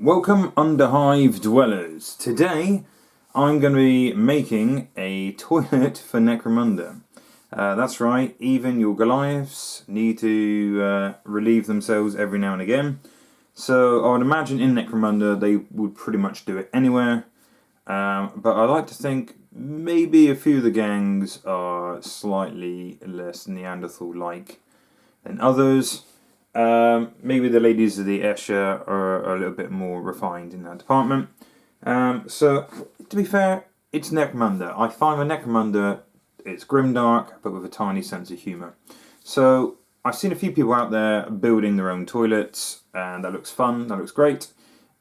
Welcome Underhive dwellers. Today I'm going to be making a toilet for Necromunda. That's right, even your Goliaths need to relieve themselves every now and again. So I would imagine in Necromunda they would pretty much do it anywhere. But I like to think maybe a few of the gangs are slightly less Neanderthal-like than others. Maybe the ladies of the Escher are a little bit more refined in that department. So, to be fair, it's Necromunda. I find with Necromunda, it's grimdark, but with a tiny sense of humour. So, I've seen a few people out there building their own toilets, and that looks fun, that looks great.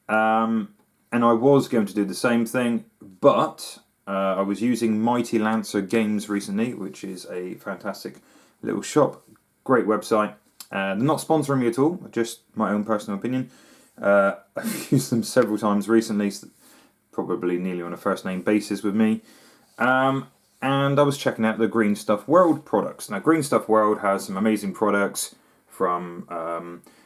And I was going to do the same thing, but I was using Mighty Lancer Games recently, which is a fantastic little shop, great website. They're not sponsoring me at all, just my own personal opinion. I've used them several times recently, probably nearly on a first name basis with me. And I was checking out the Green Stuff World products. Now, Green Stuff World has some amazing products from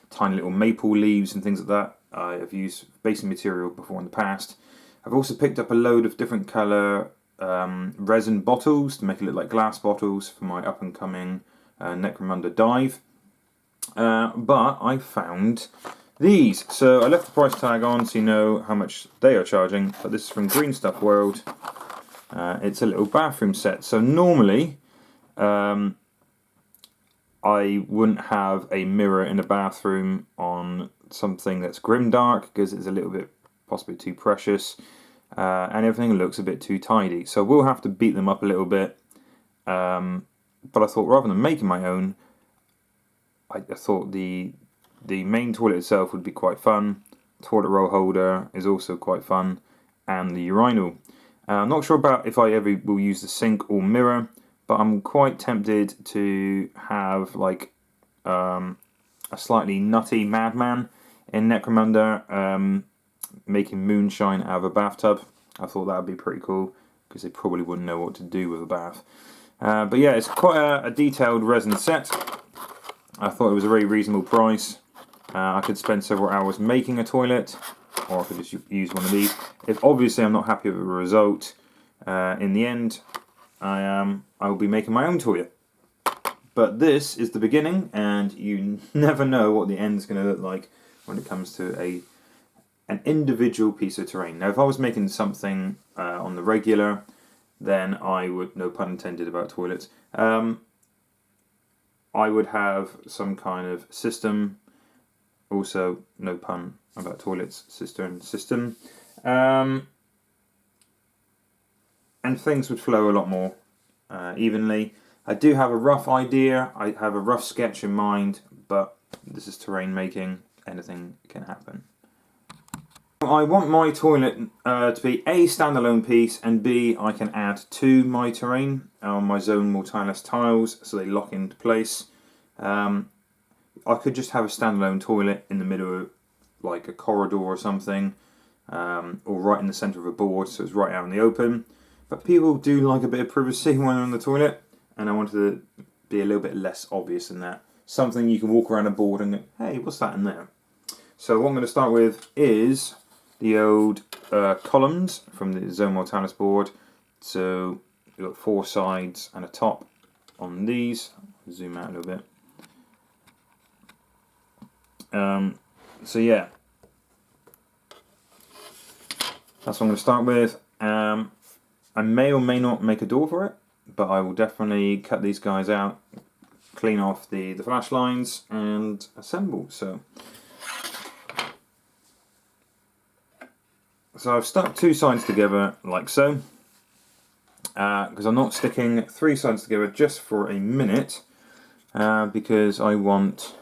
tiny little maple leaves and things like that. I have used basic material before in the past. I've also picked up a load of different colour resin bottles to make it look like glass bottles for my up and coming Necromunda dive. But I found these. So I left the price tag on so you know how much they are charging. But this is from Green Stuff World. It's a little bathroom set. So normally I wouldn't have a mirror in a bathroom on something that's grimdark because it's a little bit possibly too precious and everything looks a bit too tidy. So we'll have to beat them up a little bit. But I thought rather than making my own, I thought the main toilet itself would be quite fun. Toilet roll holder is also quite fun, and the urinal. I'm not sure about if I ever will use the sink or mirror, but I'm quite tempted to have like a slightly nutty madman in Necromunda making moonshine out of a bathtub. I thought that would be pretty cool because they probably wouldn't know what to do with a bath. But yeah, it's quite a detailed resin set. I thought it was a very reasonable price. I could spend several hours making a toilet, or I could just use one of these. If obviously I'm not happy with the result, in the end, I will be making my own toilet. But this is the beginning, and you never know what the end is going to look like when it comes to an individual piece of terrain. Now, if I was making something on the regular, then I would, no pun intended about toilets, I would have some kind of system, also no pun about toilets, system, and things would flow a lot more evenly. I do have a rough idea, I have a rough sketch in mind, but this is terrain making, anything can happen. I want my toilet to be A, standalone piece, and B, I can add to my terrain on my zone mortalis tiles so they lock into place. I could just have a standalone toilet in the middle of like a corridor or something, or right in the centre of a board so it's right out in the open. But people do like a bit of privacy when they're on the toilet, and I wanted to be a little bit less obvious than that. Something you can walk around a board and go, hey, what's that in there? So what I'm going to start with is the old columns from the Zone Mortalis board. So you've got 4 sides and a top on these. I'll zoom out a little bit. So yeah, that's what I'm going to start with. I may or may not make a door for it, but I will definitely cut these guys out, clean off the flash lines and assemble. So I've stuck 2 sides together like so, because I'm not sticking 3 sides together just for a minute, because I want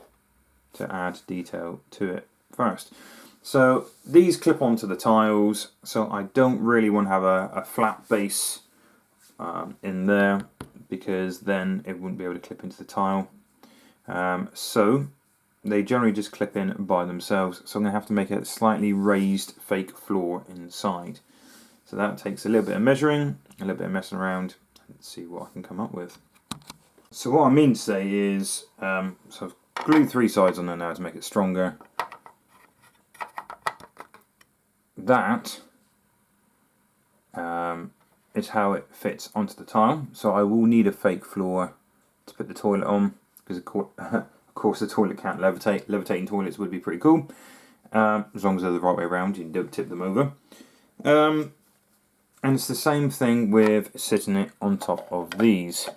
to add detail to it first. So these clip onto the tiles, so I don't really want to have a flat base in there, because then it wouldn't be able to clip into the tile. So they generally just clip in by themselves, so I'm going to have to make a slightly raised fake floor inside. So that takes a little bit of measuring, a little bit of messing around, and see what I can come up with. So what I mean to say is, so I've glued 3 sides on there now to make it stronger. that is how it fits onto the tile. So I will need a fake floor to put the toilet on, because of course the toilet can't levitate. Levitating toilets would be pretty cool, as long as they're the right way around. You don't tip them over. And it's the same thing with sitting it on top of these.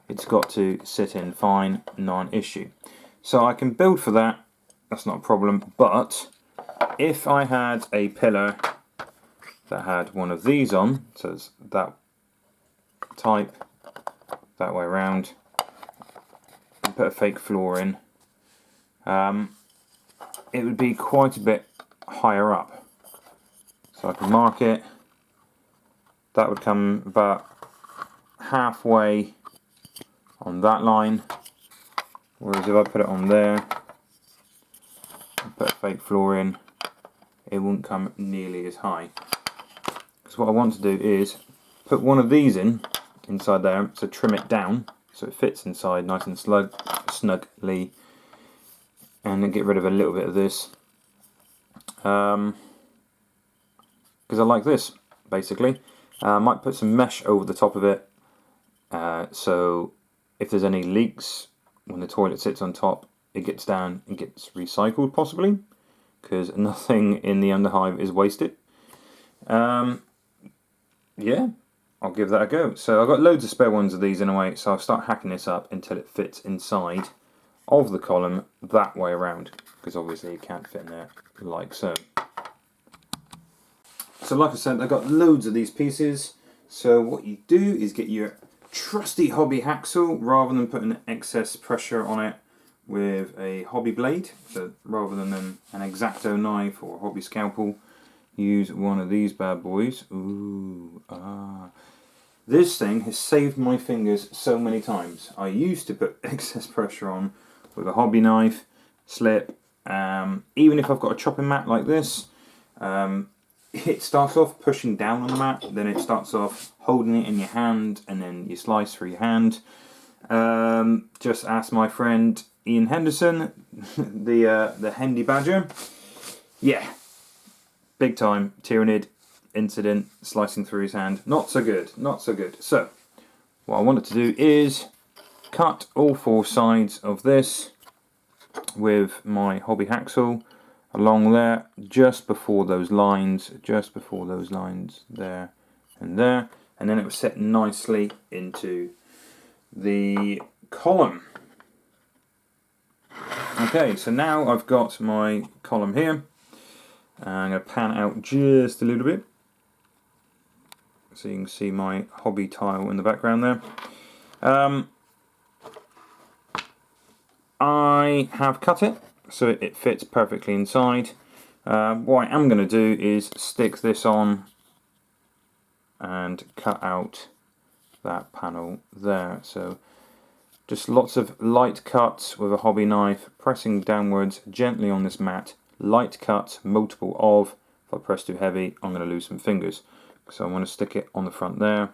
It's got to sit in fine, non-issue. So I can build for that, that's not a problem, but if I had a pillar that had one of these on, so it's that type, that way around, and put a fake floor in, it would be quite a bit higher up. So I can mark it. That would come about halfway on that line, whereas if I put it on there and put a fake floor in, it wouldn't come nearly as high. Because what I want to do is put one of these inside there, so trim it down so it fits inside nice and snugly, and then get rid of a little bit of this, because I like this basically. I might put some mesh over the top of it, so if there's any leaks when the toilet sits on top, it gets down and gets recycled possibly, because nothing in the underhive is wasted. Yeah, I'll give that a go. So I've got loads of spare ones of these anyway, so I'll start hacking this up until it fits inside of the column that way around, because obviously it can't fit in there like so. So like I said, I've got loads of these pieces. So what you do is get your trusty hobby hacksaw, rather than putting excess pressure on it with a hobby blade. So rather than an X-Acto knife or a hobby scalpel, use one of these bad boys. Ooh, ah. This thing has saved my fingers so many times. I used to put excess pressure on with a hobby knife, slip, even if I've got a chopping mat like this, it starts off pushing down on the mat, then it starts off holding it in your hand, and then you slice through your hand. Just ask my friend Ian Henderson, the Hendy Badger. Yeah, big time tyrannid incident, slicing through his hand. Not so good, not so good. So, what I wanted to do is cut all four sides of this with my hobby hacksaw along there, just before those lines, there and there, and then it was set nicely into the column. Okay, so now I've got my column here. I'm going to pan out just a little bit so you can see my hobby tile in the background there. I have cut it so it fits perfectly inside. What I am going to do is stick this on and cut out that panel there. So just lots of light cuts with a hobby knife, pressing downwards gently on this mat. Light cuts, multiple of. If I press too heavy, I'm going to lose some fingers. So I'm going to stick it on the front there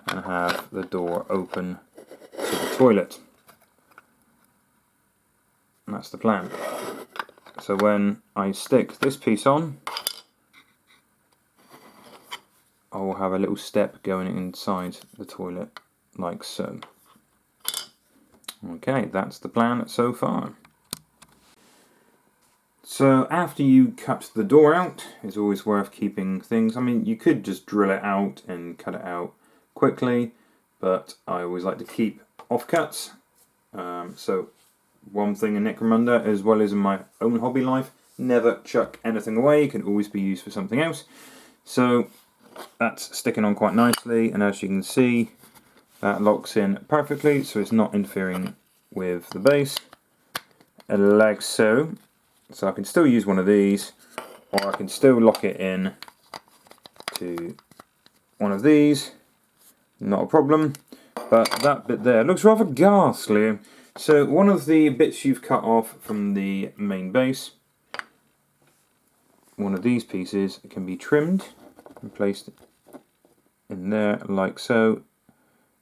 and have the door open to the toilet. And that's the plan. So when I stick this piece on, I will have a little step going inside the toilet like so. Okay, that's the plan so far. So after you cut the door out, it's always worth keeping things. I mean, you could just drill it out and cut it out quickly, but I always like to keep offcuts. So one thing in Necromunda, as well as in my own hobby life, never chuck anything away. It can always be used for something else. So that's sticking on quite nicely, and as you can see, that locks in perfectly, so it's not interfering with the base, like so. So I can still use one of these, or I can still lock it in to one of these, not a problem. But that bit there looks rather ghastly. So one of the bits you've cut off from the main base, one of these pieces can be trimmed and placed in there like so.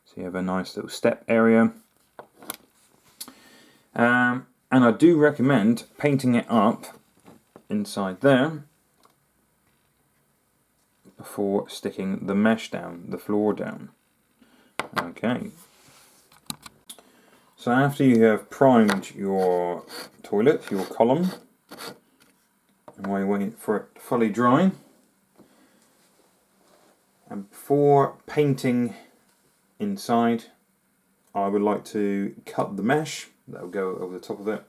So you have a nice little step area. And I do recommend painting it up inside there before sticking the mesh down, the floor down. Okay. So after you have primed your toilet, your column, and while you're waiting for it to fully dry, and before painting inside, I would like to cut the mesh that will go over the top of it.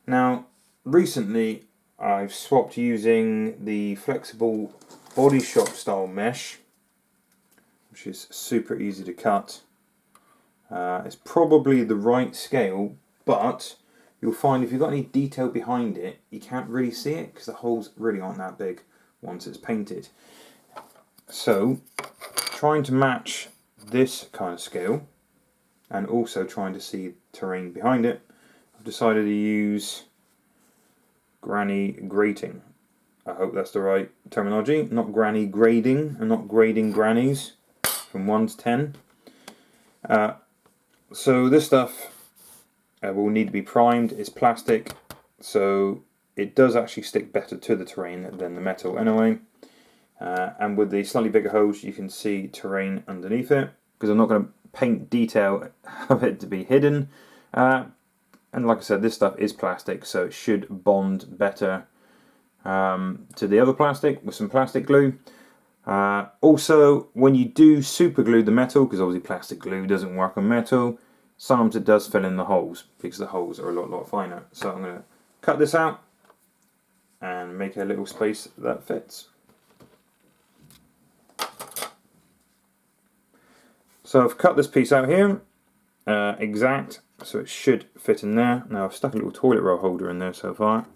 Now, recently I've swapped using the flexible body shop style mesh, which is super easy to cut. It's probably the right scale, but you'll find if you've got any detail behind it, you can't really see it because the holes really aren't that big once it's painted. So, trying to match this kind of scale and also trying to see terrain behind it, I've decided to use granny grating. I hope that's the right terminology, not granny grading and not grading grannies from 1 to 10. So this stuff will need to be primed. It's plastic, so it does actually stick better to the terrain than the metal anyway. And with the slightly bigger holes you can see terrain underneath it, because I'm not going to paint detail of it to be hidden. And like I said, this stuff is plastic, so it should bond better to the other plastic with some plastic glue. Also, when you do super glue the metal, because obviously plastic glue doesn't work on metal, sometimes it does fill in the holes because the holes are a lot finer. So I'm going to cut this out and make a little space that fits. So I've cut this piece out here, exact, so it should fit in there. Now I've stuck a little toilet roll holder in there so far,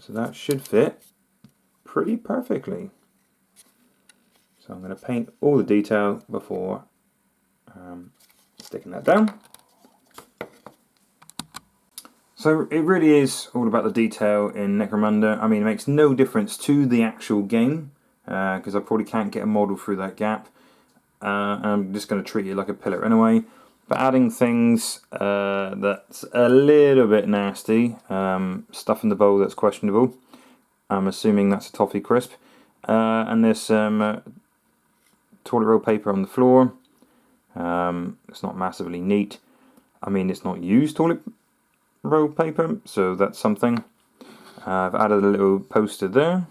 so that should fit pretty perfectly. So I'm going to paint all the detail before sticking that down. So it really is all about the detail in Necromunda. I mean, it makes no difference to the actual game, because I probably can't get a model through that gap. I'm just going to treat it like a pillar anyway. But adding things that's a little bit nasty, stuff in the bowl that's questionable. I'm assuming that's a toffee crisp. And there's some toilet roll paper on the floor. It's not massively neat. I mean, it's not used toilet roll paper, so that's something. I've added a little poster there.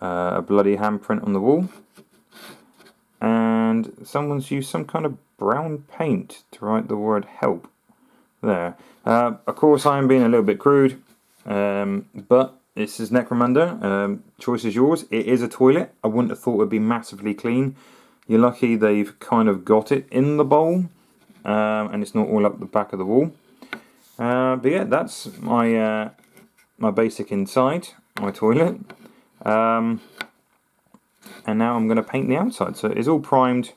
A bloody handprint on the wall. And someone's used some kind of brown paint to write the word help there. Of course, I'm being a little bit crude, but this is Necromunda. Choice is yours. It is a toilet. I wouldn't have thought it would be massively clean. You're lucky they've kind of got it in the bowl, and it's not all up the back of the wall. But yeah, that's my my basic inside, my toilet. And now I'm going to paint the outside. So it's all primed,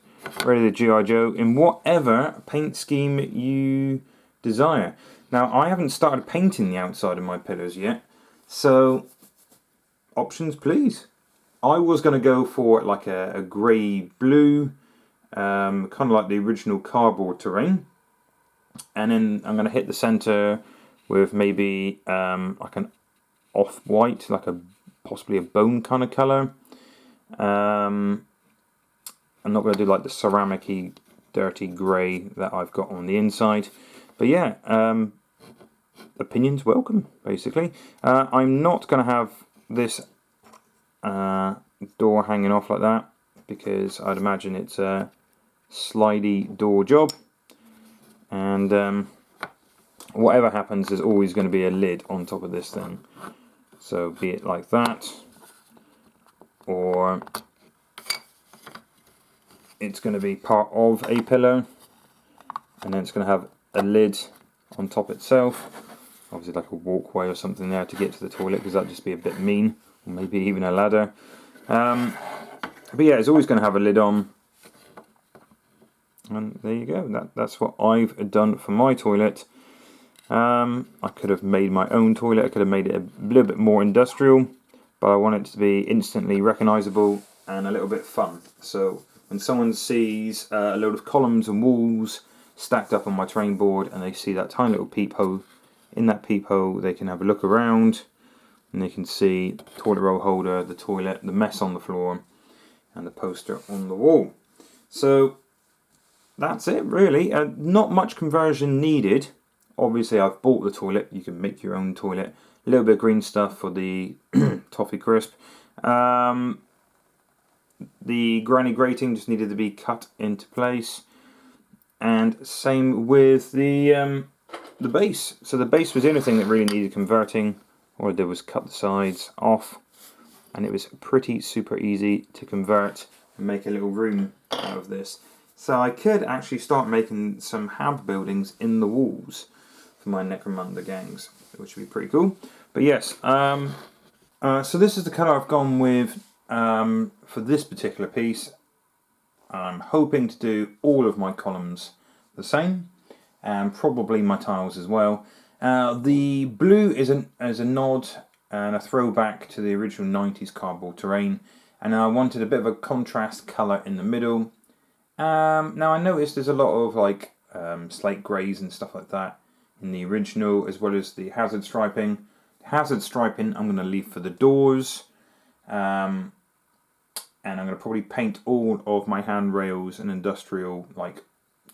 ready to G.I. Joe in whatever paint scheme you desire. Now, I haven't started painting the outside of my pillars yet, so options please. I was going to go for like a grey-blue, kind of like the original cardboard terrain. And then I'm going to hit the centre with maybe like an off-white, like possibly a bone kind of colour. I'm not going to do like the ceramic-y, dirty grey that I've got on the inside. But yeah, opinions welcome, basically. I'm not going to have this door hanging off like that, because I'd imagine it's a slidey door job. And whatever happens, there's always going to be a lid on top of this thing. So be it like that, or it's going to be part of a pillar, and then it's going to have a lid on top itself, obviously like a walkway or something there to get to the toilet, because that'd just be a bit mean, or maybe even a ladder. But yeah, it's always going to have a lid on, and there you go. That's what I've done for my toilet. I could have made my own toilet. I could have made it a little bit more industrial, but I want it to be instantly recognisable and a little bit fun. So when someone sees a load of columns and walls stacked up on my terrain board, and they see that tiny little peephole, in that peephole they can have a look around, And you can see the toilet roll holder, the toilet, the mess on the floor, and the poster on the wall. So that's it really. Not much conversion needed. Obviously I've bought the toilet, you can make your own toilet. A little bit of green stuff for the toffee crisp. The granny grating just needed to be cut into place. And same with the base. So the base was the only thing that really needed converting. All I did was cut the sides off, and it was pretty super easy to convert and make a little room out of this. So I could actually start making some hamper buildings in the walls for my Necromunda gangs, which would be pretty cool. But yes, so this is the colour I've gone with for this particular piece. I'm hoping to do all of my columns the same, and probably my tiles as well. The blue is a nod and a throwback to the original 90s cardboard terrain, and I wanted a bit of a contrast colour in the middle. Now I noticed there's a lot of like slate greys and stuff like that in the original, as well as the hazard striping. Hazard striping I'm going to leave for the doors, and I'm going to probably paint all of my handrails an industrial, like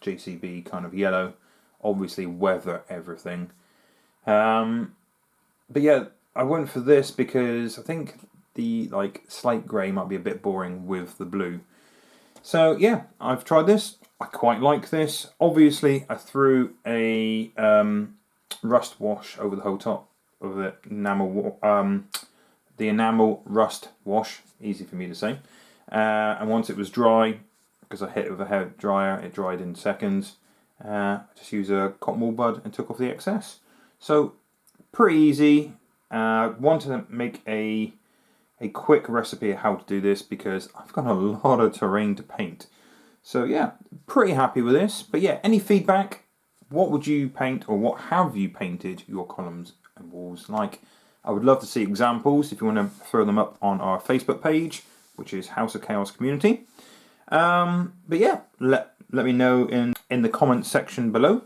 JCB kind of yellow. Obviously weather everything. But yeah, I went for this because I think the like slate grey might be a bit boring with the blue. So yeah, I've tried this. I quite like this. Obviously I threw a rust wash over the whole top of the enamel rust wash, easy for me to say. And once it was dry, because I hit it with a hair dryer, it dried in seconds. I just used a cotton wool bud and took off the excess. So pretty easy. Wanted to make a quick recipe of how to do this because I've got a lot of terrain to paint. So yeah, pretty happy with this. But yeah, any feedback? What would you paint, or what have you painted your columns and walls like? I would love to see examples if you want to throw them up on our Facebook page, which is House of Chaos Community. But yeah, let me know in the comments section below.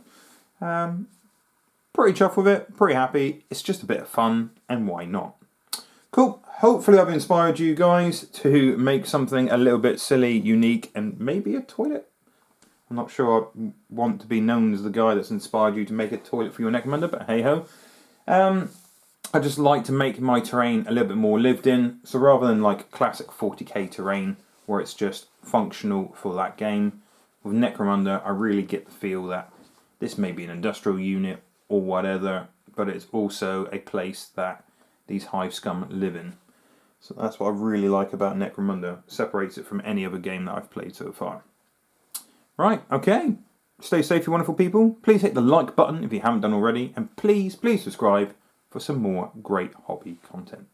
Pretty chuffed with it, pretty happy. It's just a bit of fun, and why not? Cool. Hopefully I've inspired you guys to make something a little bit silly, unique, and maybe a toilet. I'm not sure I want to be known as the guy that's inspired you to make a toilet for your Necromunda, but hey ho. I just like to make my terrain a little bit more lived in. So rather than like classic 40k terrain where it's just functional for that game, with Necromunda I really get the feel that this may be an industrial unit or whatever, but it's also a place that these hive scum live in. So that's what I really like about Necromunda. Separates it from any other game that I've played so far. Right, okay. Stay safe, you wonderful people. Please hit the like button if you haven't done already, and please subscribe for some more great hobby content.